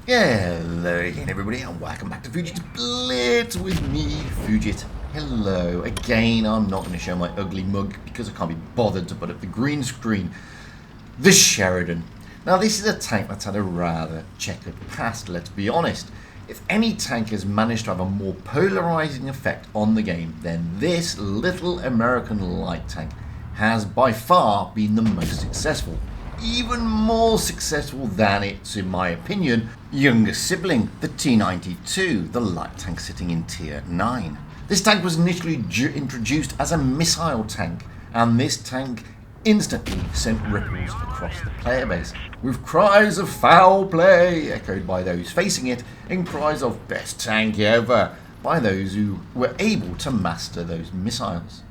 Hello again everybody and welcome back to Fujit's Blitz with me, Fujit. Hello. Again, I'm not going to show my ugly mug because I can't be bothered to put up the green screen. The Sheridan. Now this is a tank that's had a rather checkered past, let's be honest. If any tank has managed to have a more polarizing effect on the game, then this little American light tank has by far been the most successful. Even more successful than its, in my opinion, younger sibling, the T-92, the light tank sitting in Tier 9. This tank was initially introduced as a missile tank, and this tank instantly sent ripples across the player base, with cries of foul play echoed by those facing it, and cries of best tank ever by those who were able to master those missiles.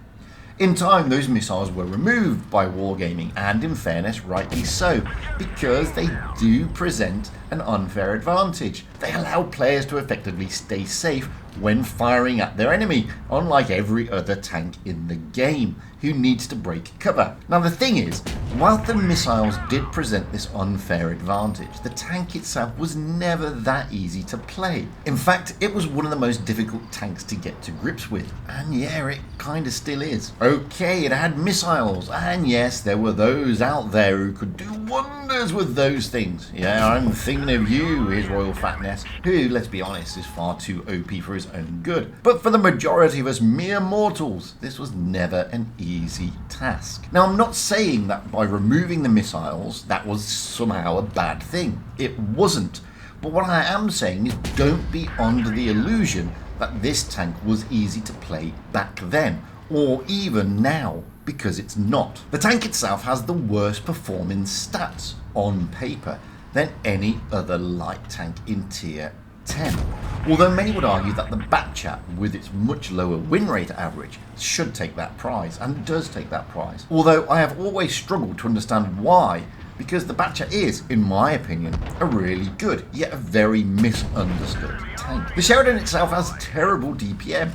In time, those missiles were removed by Wargaming, and in fairness, rightly so, because they do present an unfair advantage. They allow players to effectively stay safe when firing at their enemy, unlike every other tank in the game, who needs to break cover. Now the thing is, while the missiles did present this unfair advantage, the tank itself was never that easy to play. In fact, it was one of the most difficult tanks to get to grips with, and yeah, it kinda still is. Okay, it had missiles, and yes, there were those out there who could do wonders with those things. Yeah, I'm thinking of you, His Royal Fatness, who, let's be honest, is far too OP for his own good. But for the majority of us mere mortals, this was never an easy task. Now, I'm not saying that by removing the missiles, that was somehow a bad thing. It wasn't. But what I am saying is don't be under the illusion that this tank was easy to play back then, or even now, because it's not. The tank itself has the worst performing stats on paper than any other light tank in Tier 10. Although many would argue that the Batchat, with its much lower win rate average, should take that prize, and does take that prize. Although I have always struggled to understand why, because the Batchat is, in my opinion, a really good, yet a very misunderstood tank. The Sheridan itself has terrible DPM,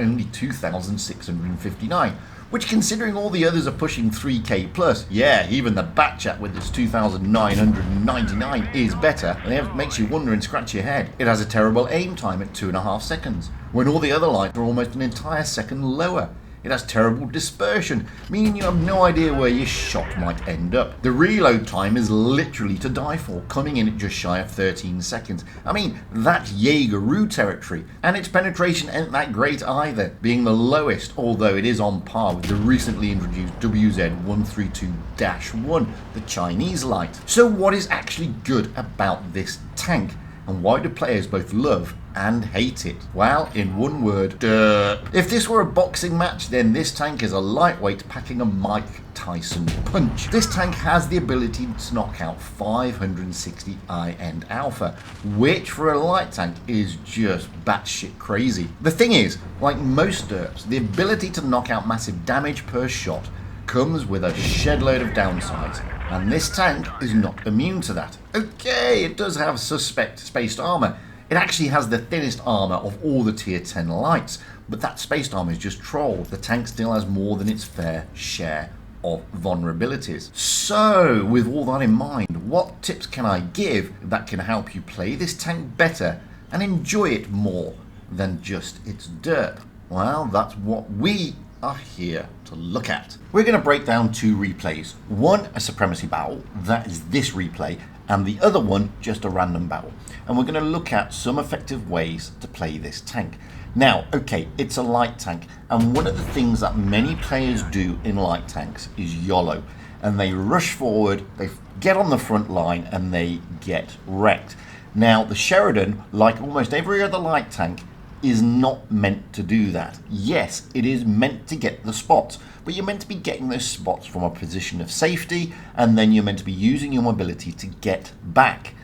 only 2,659. Which, considering all the others are pushing 3k plus, yeah, even the Batchat with its 2,999 is better, and it makes you wonder and scratch your head. It has a terrible aim time at 2.5 seconds, when all the other lights are almost an entire second lower. It has terrible dispersion, meaning you have no idea where your shot might end up. The reload time is literally to die for, coming in at just shy of 13 seconds. I mean, that's Jaegeroo territory. And its penetration ain't that great either, being the lowest, although it is on par with the recently introduced WZ-132-1, the Chinese light. So what is actually good about this tank? And why do players both love and hate it? Well, in one word, duh. If this were a boxing match, then this tank is a lightweight packing a Mike Tyson punch. This tank has the ability to knock out 560 I-end alpha, which for a light tank is just batshit crazy. The thing is, like most derps, the ability to knock out massive damage per shot comes with a shed load of downsides, and this tank is not immune to that. Okay, it does have suspect spaced armor. It actually has the thinnest armor of all the Tier 10 lights, but that spaced armor is just troll. The tank still has more than its fair share of vulnerabilities. So, with all that in mind, what tips can I give that can help you play this tank better and enjoy it more than just its derp? Well, that's what we are here to look at. We're going to break down two replays. One, a Supremacy battle, that is this replay, and the other one, just a random battle. And we're going to look at some effective ways to play this tank. Now, okay, it's a light tank, and one of the things that many players do in light tanks is YOLO, and they rush forward, they get on the front line, and they get wrecked. Now, the Sheridan, like almost every other light tank, is not meant to do that. Yes, it is meant to get the spots, but you're meant to be getting those spots from a position of safety, and then you're meant to be using your mobility to get back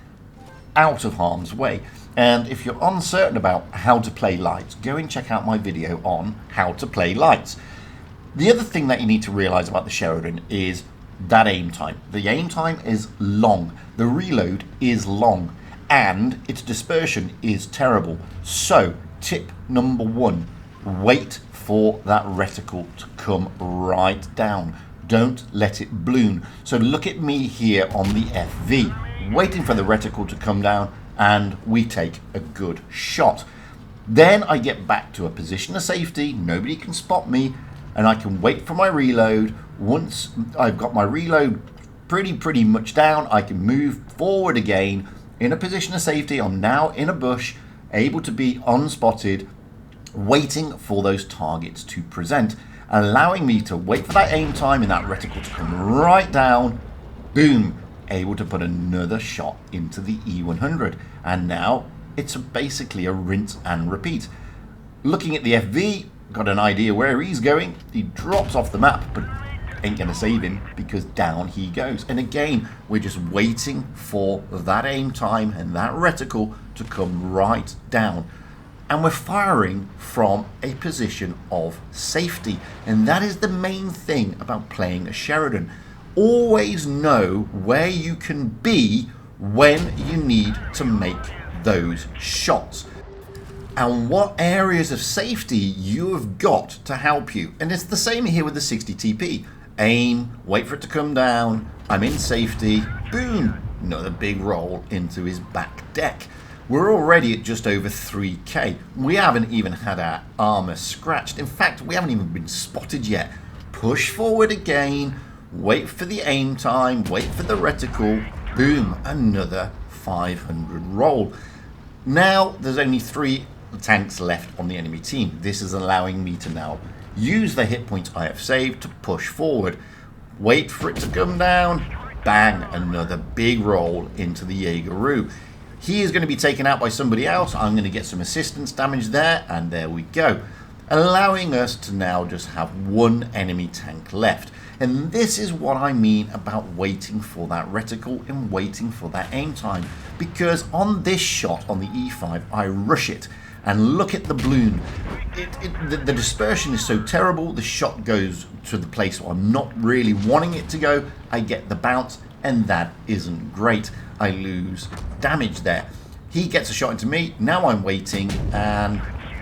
out of harm's way. And if you're uncertain about how to play lights, go and check out my video on how to play lights. The other thing that you need to realize about the Sheridan is that aim time. The aim time is long, the reload is long, and its dispersion is terrible. So tip number one, wait for that reticle to come right down. Don't let it balloon. So look at me here on the FV, waiting for the reticle to come down, and we take a good shot. Then I get back to a position of safety, nobody can spot me, and I can wait for my reload. Once I've got my reload pretty much down, I can move forward again in a position of safety. I'm now in a bush, able to be unspotted, waiting for those targets to present, allowing me to wait for that aim time and that reticle to come right down. Boom, able to put another shot into the E100, and now it's basically a rinse and repeat. Looking at the FV, got an idea where he's going. He drops off the map, but ain't gonna save him because down he goes. And again, we're just waiting for that aim time and that reticle to come right down. And we're firing from a position of safety. And that is the main thing about playing a Sheridan. Always know where you can be when you need to make those shots, and what areas of safety you have got to help you. And it's the same here with the 60 TP. Aim, wait for it to come down, I'm in safety, boom, another big roll into his back deck. We're already at just over 3k. We haven't even had our armor scratched. In fact, we haven't even been spotted yet. Push forward again, wait for the aim time, wait for the reticle, boom, another 500 roll. Now there's only 3 tanks left on the enemy team. This is allowing me to now use the hit points I have saved to push forward. Wait for it to come down. Bang, another big roll into the Jaegeroo. He is going to be taken out by somebody else. I'm going to get some assistance damage there, and there we go. Allowing us to now just have 1 enemy tank left. And this is what I mean about waiting for that reticle and waiting for that aim time. Because on this shot, on the E5, I rush it. And look at the balloon. The dispersion is so terrible. The shot goes to the place where I'm not really wanting it to go. I get the bounce, and that isn't great. I lose damage there. He gets a shot into me. Now I'm waiting, and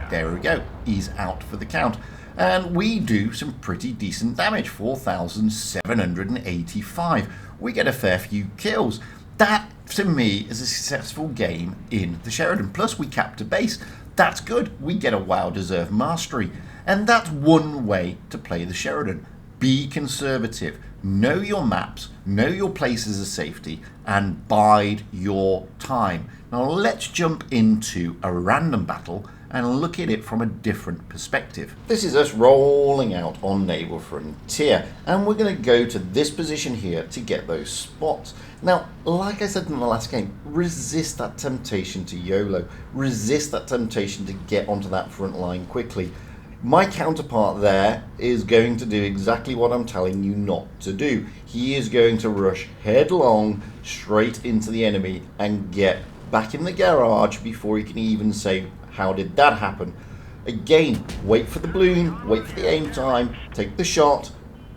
there we go. He's out for the count. And we do some pretty decent damage, 4,785. We get a fair few kills. That, to me, is a successful game in the Sheridan. Plus, we capped a base. That's good. We get a well-deserved mastery. And that's one way to play the Sheridan. Be conservative. Know your maps. Know your places of safety. And bide your time. Now, let's jump into a random battle and look at it from a different perspective. This is us rolling out on Naval Frontier, and we're going to go to this position here to get those spots. Now, like I said in the last game, resist that temptation to YOLO. Resist that temptation to get onto that front line quickly. My counterpart there is going to do exactly what I'm telling you not to do. He is going to rush headlong straight into the enemy and get back in the garage before he can even say, how did that happen? Again, wait for the balloon, wait for the aim time, take the shot,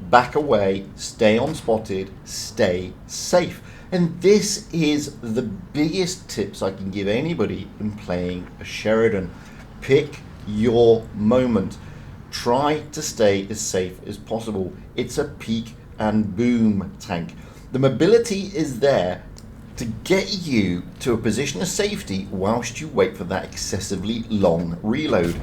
back away, stay unspotted, stay safe. And this is the biggest tips I can give anybody in playing a Sheridan. Pick your moment. Try to stay as safe as possible. It's a peek and boom tank. The mobility is there to get you to a position of safety whilst you wait for that excessively long reload.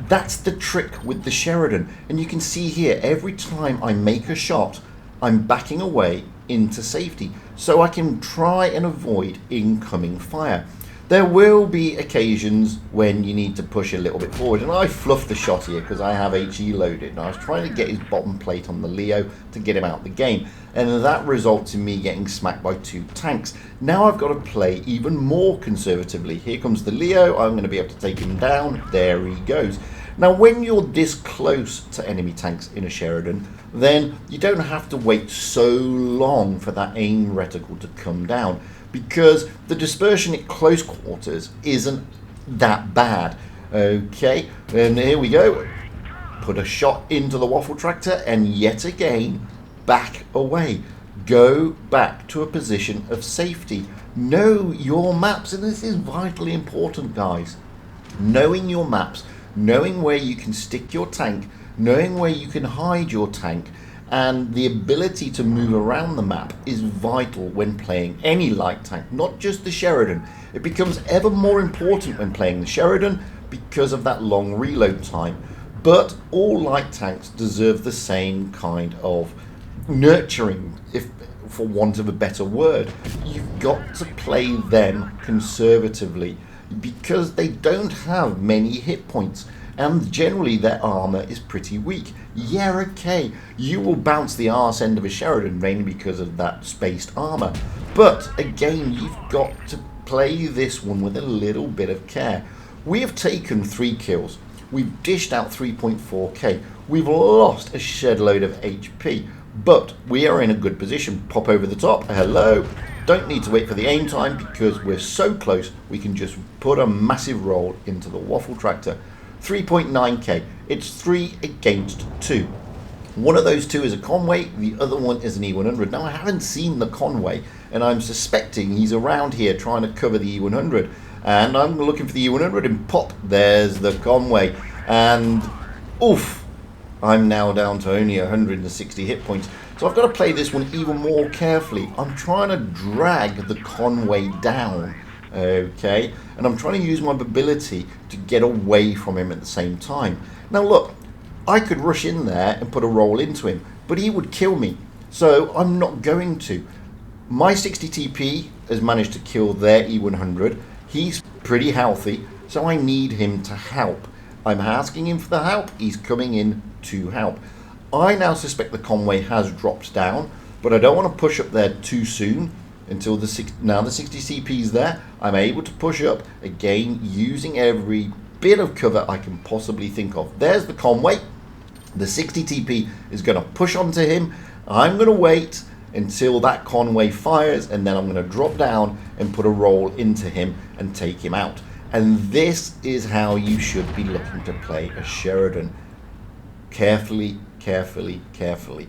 That's the trick with the Sheridan. And you can see here, every time I make a shot, I'm backing away into safety so I can try and avoid incoming fire. There will be occasions when you need to push a little bit forward, and I fluffed the shot here because I have HE loaded, and I was trying to get his bottom plate on the Leo to get him out the game, and that results in me getting smacked by 2 tanks. Now I've got to play even more conservatively. Here comes the Leo. I'm going to be able to take him down. There he goes. Now when you're this close to enemy tanks in a Sheridan, then you don't have to wait so long for that aim reticle to come down, because the dispersion at close quarters isn't that bad. Okay, and here we go. Put a shot into the waffle tractor, and yet again, back away. Go back to a position of safety. Know your maps, and this is vitally important, guys. Knowing your maps, knowing where you can stick your tank, knowing where you can hide your tank, and the ability to move around the map is vital when playing any light tank, not just the Sheridan. It becomes ever more important when playing the Sheridan because of that long reload time. But all light tanks deserve the same kind of nurturing, if for want of a better word. You've got to play them conservatively because they don't have many hit points, and generally their armor is pretty weak. Yeah, okay, you will bounce the arse end of a Sheridan mainly because of that spaced armor, but again, you've got to play this one with a little bit of care. We have taken 3 kills, we've dished out 3.4k, we've lost a shed load of HP, but we are in a good position. Pop over the top, hello. Don't need to wait for the aim time because we're so close we can just put a massive roll into the waffle tractor. 3.9k, it's 3 against 2. One of those 2 is a Conway, the other one is an E100. Now I haven't seen the Conway and I'm suspecting he's around here trying to cover the E100, and I'm looking for the E100 and pop, there's the Conway, and oof, I'm now down to only 160 hit points. So I've got to play this one even more carefully. I'm trying to drag the Conway down, okay? And I'm trying to use my ability to get away from him at the same time. Now look, I could rush in there and put a roll into him, but he would kill me. So I'm not going to. My 60 TP has managed to kill their E100. He's pretty healthy, so I need him to help. I'm asking him for the help, he's coming in to help. I now suspect the Conway has dropped down, but I don't want to push up there too soon until now the 60 CP is there. I'm able to push up again using every bit of cover I can possibly think of. There's the Conway. The 60 TP is going to push onto him. I'm going to wait until that Conway fires, and then I'm going to drop down and put a roll into him and take him out. And this is how you should be looking to play a Sheridan. Carefully, carefully, carefully.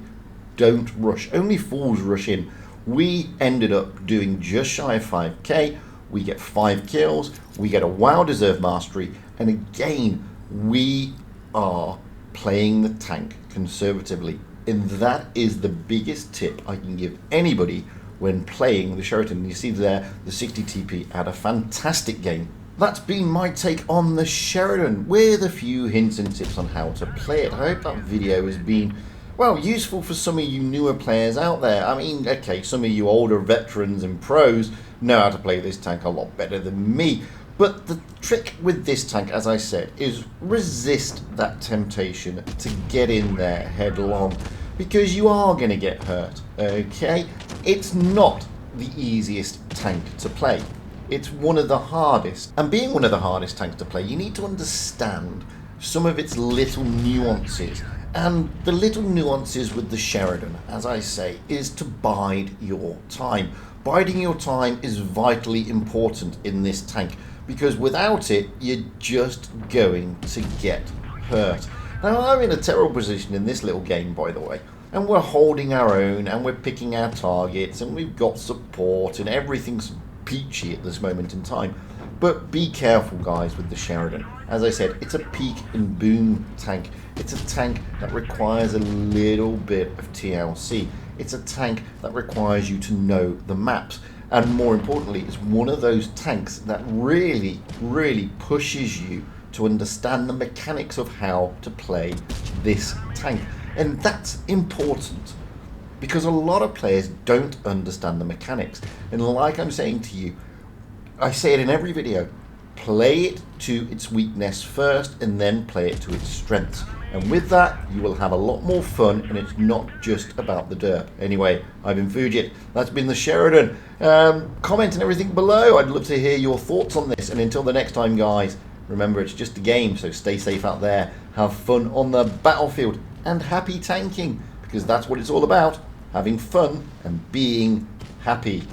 Don't rush. Only fools rush in. We ended up doing just shy of 5k. We get 5 kills. We get a well-deserved mastery. And again, we are playing the tank conservatively. And that is the biggest tip I can give anybody when playing the Sheridan. You see there, the 60 TP had a fantastic game. That's been my take on the Sheridan, with a few hints and tips on how to play it. I hope that video has been, well, useful for some of you newer players out there. I mean, okay, some of you older veterans and pros know how to play this tank a lot better than me. But the trick with this tank, as I said, is resist that temptation to get in there headlong, because you are going to get hurt, okay? It's not the easiest tank to play. It's one of the hardest, and being one of the hardest tanks to play, you need to understand some of its little nuances. And the little nuances with the Sheridan, as I say, is to bide your time. Biding your time is vitally important in this tank, because without it, you're just going to get hurt. Now, I'm in a terrible position in this little game, by the way, and we're holding our own, and we're picking our targets, and we've got support, and everything's peachy at this moment in time. But be careful, guys, with the Sheridan. As I said, it's a peek and boom tank. It's a tank that requires a little bit of TLC. It's a tank that requires you to know the maps. And more importantly, it's one of those tanks that really, really pushes you to understand the mechanics of how to play this tank. And that's important, because a lot of players don't understand the mechanics. And like I'm saying to you, I say it in every video, play it to its weakness first and then play it to its strengths. And with that, you will have a lot more fun, and it's not just about the derp. Anyway, I've been Fujit. That's been the Sheridan. Comment and everything below. I'd love to hear your thoughts on this. And until the next time, guys, remember, it's just a game, so stay safe out there. Have fun on the battlefield, and happy tanking, because that's what it's all about. Having fun and being happy.